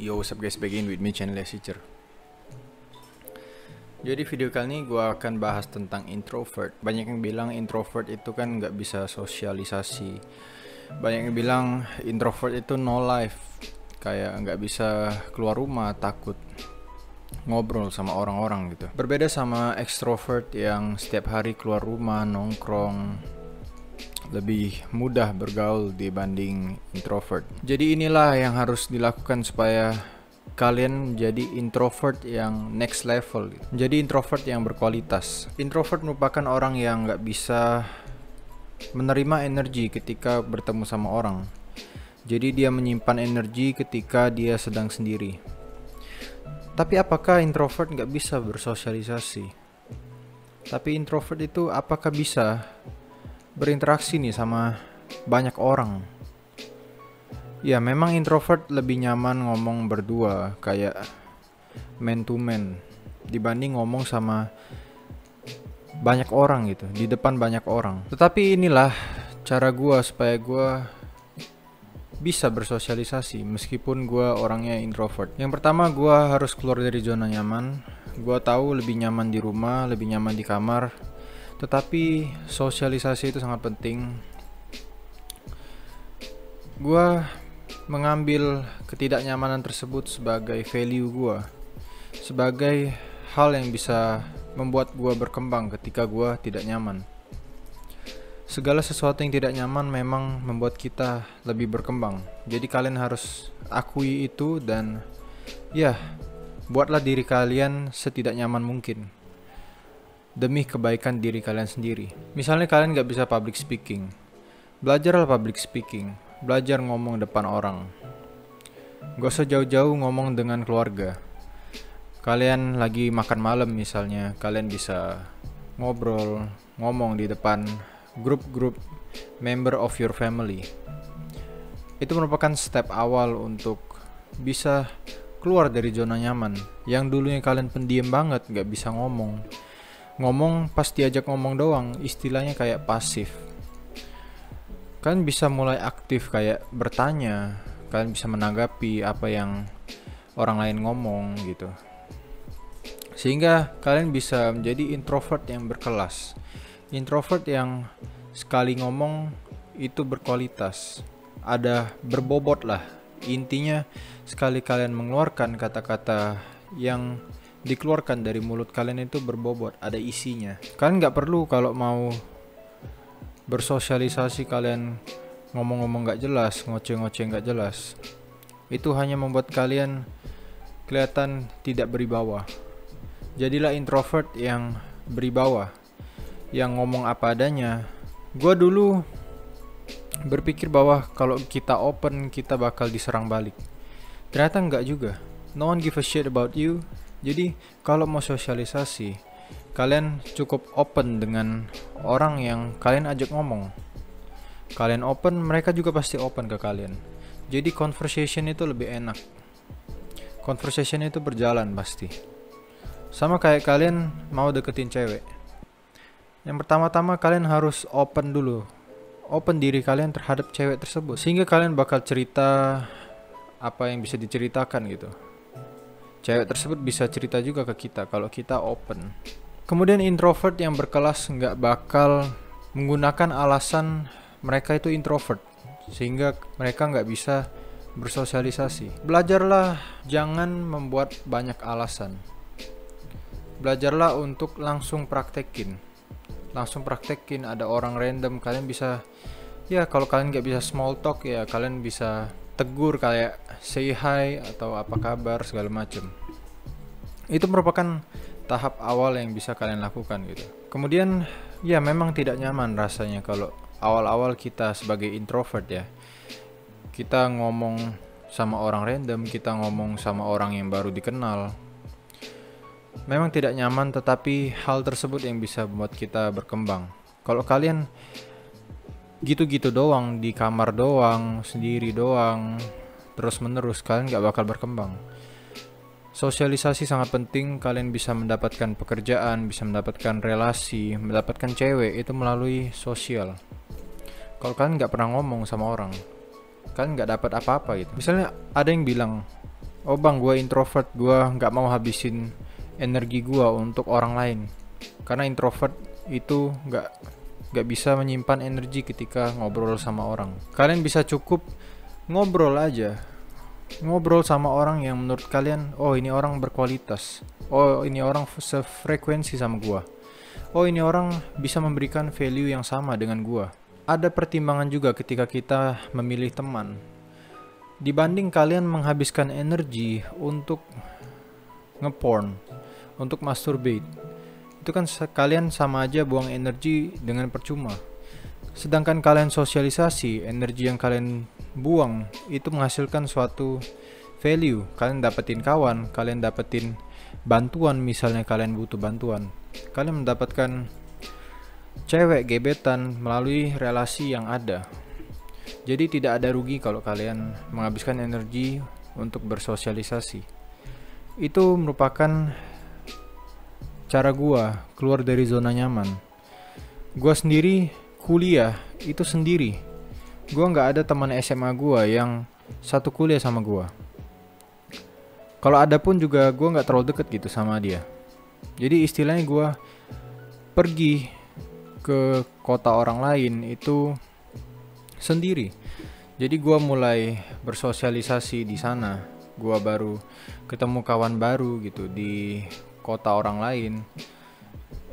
Yo, what's up guys, begin with me channel Teacher. Jadi video kali ini gue akan bahas tentang introvert. Banyak yang bilang introvert itu kan nggak bisa sosialisasi. Banyak yang bilang introvert itu no life, kayak nggak bisa keluar rumah, takut ngobrol sama orang-orang gitu. Berbeda sama extrovert yang setiap hari keluar rumah, nongkrong, lebih mudah bergaul dibanding introvert. Jadi inilah yang harus dilakukan supaya kalian menjadi introvert yang next level gitu. Jadi introvert yang berkualitas. Introvert merupakan orang yang nggak bisa menerima energi ketika bertemu sama orang. Jadi dia menyimpan energi ketika dia sedang sendiri. Tapi apakah introvert nggak bisa bersosialisasi? Tapi introvert itu apakah bisa berinteraksi nih sama banyak orang? Ya memang introvert lebih nyaman ngomong berdua, kayak man to man, dibanding ngomong sama banyak orang gitu, di depan banyak orang. Tetapi inilah cara gua supaya gua bisa bersosialisasi meskipun gua orangnya introvert. Yang pertama, gua harus keluar dari zona nyaman. Gua tahu lebih nyaman di rumah, lebih nyaman di kamar. Tetapi sosialisasi itu sangat penting. Gua mengambil ketidaknyamanan tersebut sebagai value gua, sebagai hal yang bisa membuat gua berkembang ketika gua tidak nyaman. Segala sesuatu yang tidak nyaman memang membuat kita lebih berkembang. Jadi kalian harus akui itu dan ya, buatlah diri kalian setidak nyaman mungkin demi kebaikan diri kalian sendiri. Misalnya kalian gak bisa public speaking, belajarlah public speaking, belajar ngomong depan orang. Gak usah jauh-jauh ngomong dengan keluarga. Kalian lagi makan malam misalnya, kalian bisa ngobrol, ngomong di depan grup-grup member of your family. Itu merupakan step awal untuk bisa keluar dari zona nyaman. Yang dulunya kalian pendiam banget, gak bisa ngomong pas diajak ngomong doang, istilahnya kayak pasif. Kalian bisa mulai aktif, kayak bertanya, kalian bisa menanggapi apa yang orang lain ngomong gitu. Sehingga kalian bisa menjadi introvert yang berkelas. Introvert yang sekali ngomong itu berkualitas, ada berbobot lah. Intinya sekali kalian mengeluarkan kata-kata yang dikeluarkan dari mulut kalian itu berbobot, ada isinya. Kalian gak perlu kalau mau bersosialisasi kalian ngomong-ngomong gak jelas, ngoceh-ngoceh gak jelas. Itu hanya membuat kalian kelihatan tidak beribawa. Jadilah introvert yang beribawa, yang ngomong apa adanya. Gua dulu berpikir bahwa kalau kita open, kita bakal diserang balik. Ternyata enggak juga. No one give a shit about you. Jadi kalau mau sosialisasi, kalian cukup open dengan orang yang kalian ajak ngomong. Kalian open, mereka juga pasti open ke kalian. Jadi conversation itu lebih enak. Conversation itu berjalan pasti. Sama kayak kalian mau deketin cewek. Yang pertama-tama kalian harus open dulu. Open diri kalian terhadap cewek tersebut, sehingga kalian bakal cerita apa yang bisa diceritakan gitu. Cewek tersebut bisa cerita juga ke kita kalau kita open. Kemudian introvert yang berkelas nggak bakal menggunakan alasan mereka itu introvert, sehingga mereka nggak bisa bersosialisasi. Belajarlah jangan membuat banyak alasan. Belajarlah untuk langsung praktekin. Langsung praktekin, ada orang random, kalian bisa, ya kalau kalian nggak bisa small talk, ya kalian bisa tegur kayak say hi atau apa kabar segala macam. Itu merupakan tahap awal yang bisa kalian lakukan gitu. Kemudian ya memang tidak nyaman rasanya kalau awal-awal kita sebagai introvert ya. Kita ngomong sama orang random, kita ngomong sama orang yang baru dikenal. Memang tidak nyaman, tetapi hal tersebut yang bisa membuat kita berkembang. Kalau kalian gitu-gitu doang, di kamar doang, sendiri doang, terus-menerus, kalian gak bakal berkembang. Sosialisasi sangat penting. Kalian bisa mendapatkan pekerjaan, bisa mendapatkan relasi, mendapatkan cewek itu melalui sosial. Kalau kalian gak pernah ngomong sama orang, kalian gak dapat apa-apa gitu. Misalnya ada yang bilang, oh bang, gue introvert, gue nggak mau habisin energi gue untuk orang lain. Karena introvert itu nggak bisa menyimpan energi ketika ngobrol sama orang. Kalian bisa cukup ngobrol aja, ngobrol sama orang yang menurut kalian, oh ini orang berkualitas, oh ini orang sefrekuensi sama gua, oh ini orang bisa memberikan value yang sama dengan gua. Ada pertimbangan juga ketika kita memilih teman. Dibanding kalian menghabiskan energi untuk ngeporn, untuk masturbate, itu kan kalian sama aja buang energi dengan percuma. Sedangkan kalian sosialisasi, energi yang kalian buang itu menghasilkan suatu value. Kalian dapetin kawan, kalian dapetin bantuan, misalnya kalian butuh bantuan, kalian mendapatkan cewek gebetan melalui relasi yang ada. Jadi tidak ada rugi kalau kalian menghabiskan energi untuk bersosialisasi. Itu merupakan cara gua keluar dari zona nyaman. Gua sendiri kuliah itu sendiri. Gua nggak ada teman SMA gua yang satu kuliah sama gua. Kalau ada pun juga gua nggak terlalu deket gitu sama dia. Jadi istilahnya gua pergi ke kota orang lain itu sendiri. Jadi gua mulai bersosialisasi di sana. Gua baru ketemu kawan baru gitu di kota orang lain.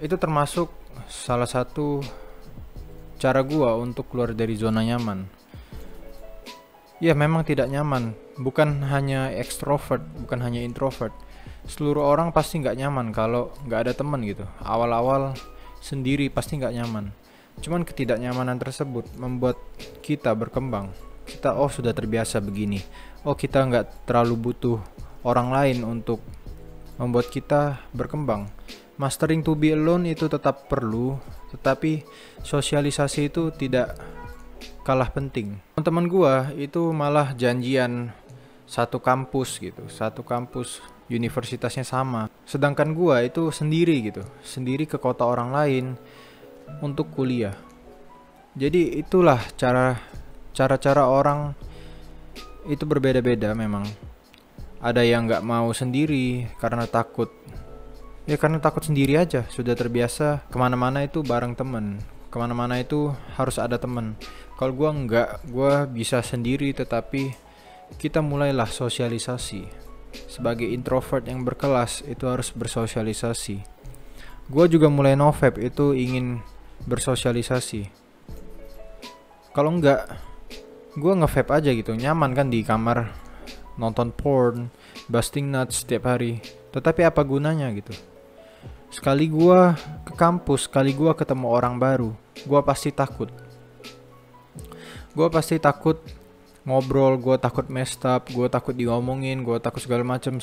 Itu termasuk salah satu cara gua untuk keluar dari zona nyaman. Ya memang tidak nyaman, bukan hanya ekstrovert, bukan hanya introvert. Seluruh orang pasti nggak nyaman kalau nggak ada teman gitu. Awal-awal sendiri pasti nggak nyaman. Cuman ketidaknyamanan tersebut membuat kita berkembang. Kita sudah terbiasa begini. Kita nggak terlalu butuh orang lain untuk membuat kita berkembang. Mastering to be alone itu tetap perlu, tetapi sosialisasi itu tidak kalah penting. Teman-teman gua itu malah janjian satu kampus gitu, satu kampus, universitasnya sama. Sedangkan gua itu sendiri gitu, sendiri ke kota orang lain untuk kuliah. Jadi itulah cara-cara orang itu berbeda-beda memang. Ada yang nggak mau sendiri karena takut. Ya karena takut sendiri aja, sudah terbiasa kemana-mana itu bareng temen, kemana-mana itu harus ada temen. Kalau gua nggak, gua bisa sendiri, tetapi kita mulailah sosialisasi. Sebagai introvert yang berkelas itu harus bersosialisasi. Gua juga mulai no-vape itu ingin bersosialisasi. Kalau nggak, gua nge-vape aja gitu, nyaman kan di kamar nonton porn, busting nuts setiap hari. Tetapi apa gunanya gitu? Sekali gua ke kampus, sekali gua ketemu orang baru, gua pasti takut. Gua pasti takut ngobrol, gua takut messed up, gua takut diomongin, gua takut segala macam.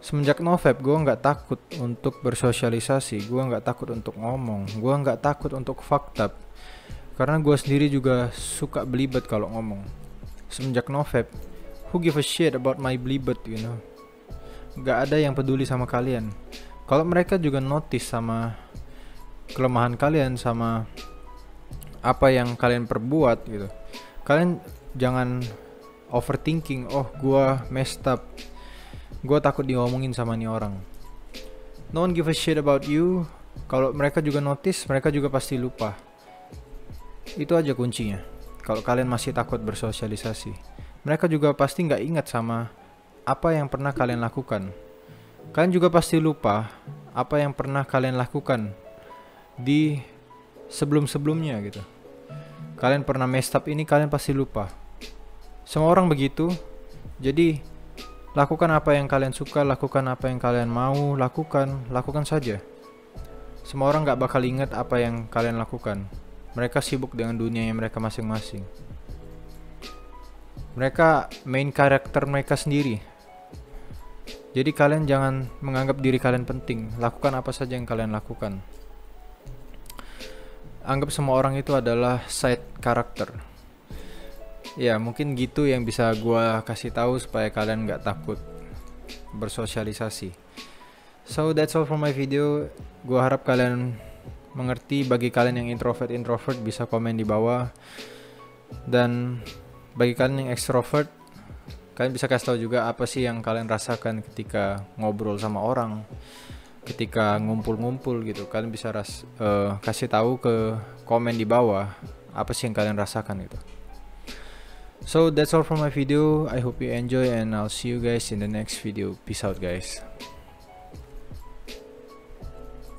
Semenjak no-vape, gua nggak takut untuk bersosialisasi, gua nggak takut untuk ngomong, gua nggak takut untuk fucked up. Karena gua sendiri juga suka belibet kalau ngomong. Semenjak no-vape, who give a shit about my belibet, you know? Gak ada yang peduli sama kalian. Kalau mereka juga notice sama kelemahan kalian, sama apa yang kalian perbuat gitu, kalian jangan overthinking. Gua messed up, gua takut diomongin sama nih orang. No one give a shit about you. Kalau mereka juga notice, mereka juga pasti lupa. Itu aja kuncinya. Kalau kalian masih takut bersosialisasi, mereka juga pasti nggak ingat sama apa yang pernah kalian lakukan. Kalian juga pasti lupa apa yang pernah kalian lakukan di sebelum-sebelumnya gitu. Kalian pernah messed up ini, kalian pasti lupa. Semua orang begitu. Jadi lakukan apa yang kalian suka, lakukan apa yang kalian mau lakukan saja. Semua orang gak bakal ingat apa yang kalian lakukan. Mereka sibuk dengan dunianya mereka masing-masing. Mereka main karakter mereka sendiri. Jadi kalian jangan menganggap diri kalian penting. Lakukan apa saja yang kalian lakukan. Anggap semua orang itu adalah side karakter. Ya mungkin gitu yang bisa gua kasih tahu supaya kalian gak takut bersosialisasi. So that's all for my video. Gua harap kalian mengerti. Bagi kalian yang introvert bisa komen di bawah. Dan bagi kalian yang extrovert, Kalian bisa kasih tahu juga apa sih yang kalian rasakan ketika ngobrol sama orang, ketika ngumpul-ngumpul gitu. Kalian bisa kasih tahu ke komen di bawah apa sih yang kalian rasakan gitu. So that's all for my video. I hope you enjoy and I'll see you guys in the next video. Peace out guys.